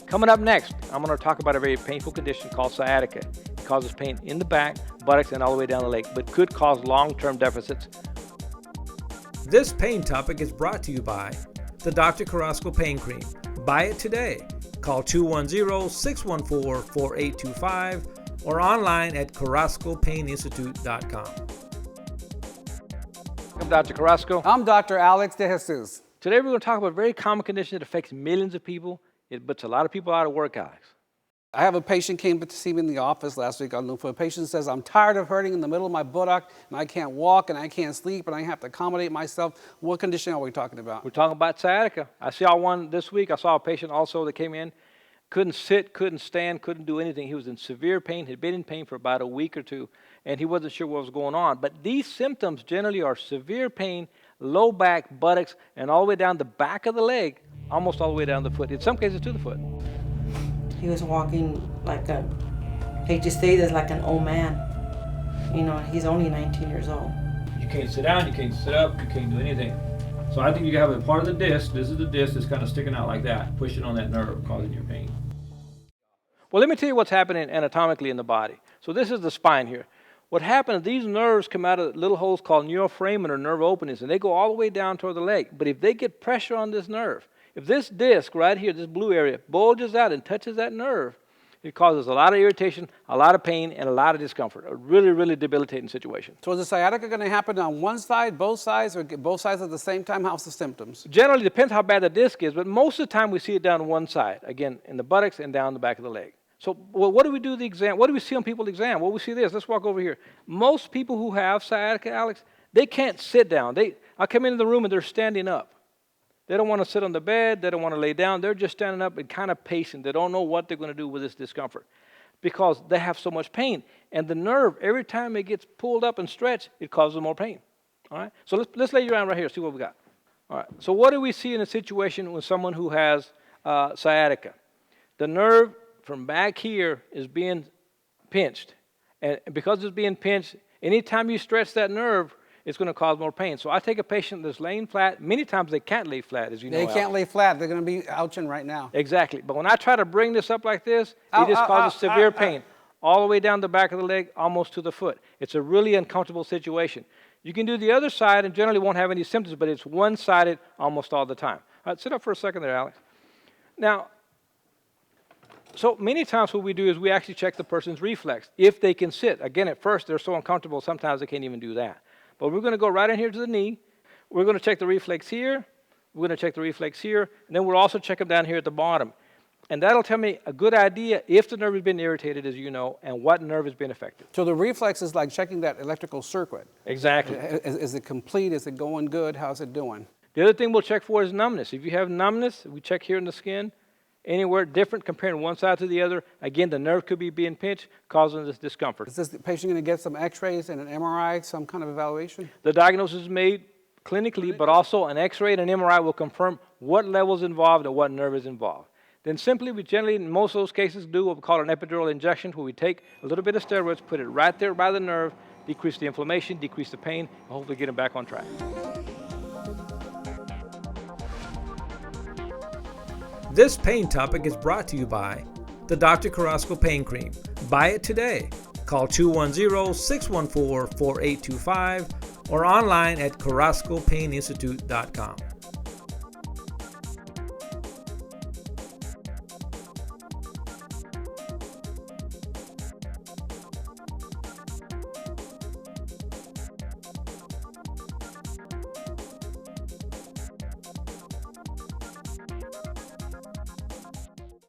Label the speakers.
Speaker 1: Coming up next, I'm going to talk about a very painful condition called sciatica. It causes pain in the back, buttocks, and all the way down the leg, but could cause long-term deficits.
Speaker 2: This pain topic is brought to you by the Dr. Carrasco Pain Cream. Buy it today. Call 210-614-4825 or online at carrascopaininstitute.com.
Speaker 1: I'm Dr. Carrasco.
Speaker 3: I'm Dr. Alex De Jesus.
Speaker 1: Today we're going to talk about a very common condition that affects millions of people. It puts a lot of people out of work, Alex.
Speaker 3: I have a patient came to see me in the office last week. A patient says, I'm tired of hurting in the middle of my buttock, and I can't walk, and I can't sleep, and I have to accommodate myself. What condition are we talking about?
Speaker 1: We're talking about sciatica. I saw one this week. I saw a patient also that came in, couldn't sit, couldn't stand, couldn't do anything. He was in severe pain, had been in pain for about a week or two, and he wasn't sure what was going on. But these symptoms generally are severe pain, low back, buttocks, and all the way down the back of the leg, almost all the way down the foot, in some cases to the foot.
Speaker 4: He was walking like I hate to say this, like an old man. You know, he's only 19 years old.
Speaker 1: You can't sit down, you can't sit up, you can't do anything. So I think you have a part of the disc, this is the disc that's kind of sticking out like that, pushing on that nerve, causing your pain. Well, let me tell you what's happening anatomically in the body. So this is the spine here. What happens, these nerves come out of little holes called neuroforamen or nerve openings, and they go all the way down toward the leg. But if they get pressure on this nerve, if this disc right here, this blue area, bulges out and touches that nerve, it causes a lot of irritation, a lot of pain, and a lot of discomfort. A really, really debilitating situation.
Speaker 3: So is the sciatica going to happen on one side, both sides, or both sides at the same time? How's the symptoms?
Speaker 1: Generally, depends how bad the disc is, but most of the time we see it down one side, again, in the buttocks and down the back of the leg. So well, what do we do the exam? What do we see on people's exam? Well, we see this. Let's walk over here. Most people who have sciatica, Alex, they can't sit down. I come into the room and they're standing up. They don't want to sit on the bed. They don't want to lay down. They're just standing up and kind of pacing. They don't know what they're going to do with this discomfort because they have so much pain. And the nerve, every time it gets pulled up and stretched, it causes more pain. All right? So let's lay you around right here, see what we got. All right. So what do we see in a situation with someone who has sciatica? The nerve from back here is being pinched. And because it's being pinched, anytime you stretch that nerve, it's going to cause more pain. So I take a patient that's laying flat. Many times they can't lay flat, as you know.
Speaker 3: They can't lay flat. They're going to be ouching right now.
Speaker 1: Exactly. But when I try to bring this up like this, it just causes severe pain. All the way down the back of the leg, almost to the foot. It's a really uncomfortable situation. You can do the other side and generally won't have any symptoms, but it's one-sided almost all the time. All right, sit up for a second there, Alex. Now, so many times what we do is we actually check the person's reflex, if they can sit. Again, at first, they're so uncomfortable, sometimes they can't even do that. But we're going to go right in here to the knee. We're going to check the reflex here. We're going to check the reflex here. And then we'll also check them down here at the bottom. And that'll tell me a good idea if the nerve has been irritated, as you know, and what nerve has been affected.
Speaker 3: So the reflex is like checking that electrical circuit.
Speaker 1: Exactly.
Speaker 3: Is it complete? Is it going good? How's it doing?
Speaker 1: The other thing we'll check for is numbness. If you have numbness, we check here in the skin. Anywhere different comparing one side to the other. Again, the nerve could be being pinched, causing this discomfort.
Speaker 3: Is this patient going to get some x-rays and an MRI, some kind of evaluation?
Speaker 1: The diagnosis is made clinically, but also an x-ray and an MRI will confirm what level is involved and what nerve is involved. Then simply, we generally, in most of those cases, do what we call an epidural injection, where we take a little bit of steroids, put it right there by the nerve, decrease the inflammation, decrease the pain, and hopefully get them back on track.
Speaker 2: This pain topic is brought to you by the Dr. Carrasco Pain Cream. Buy it today. Call 210-614-4825 or online at carrascopaininstitute.com.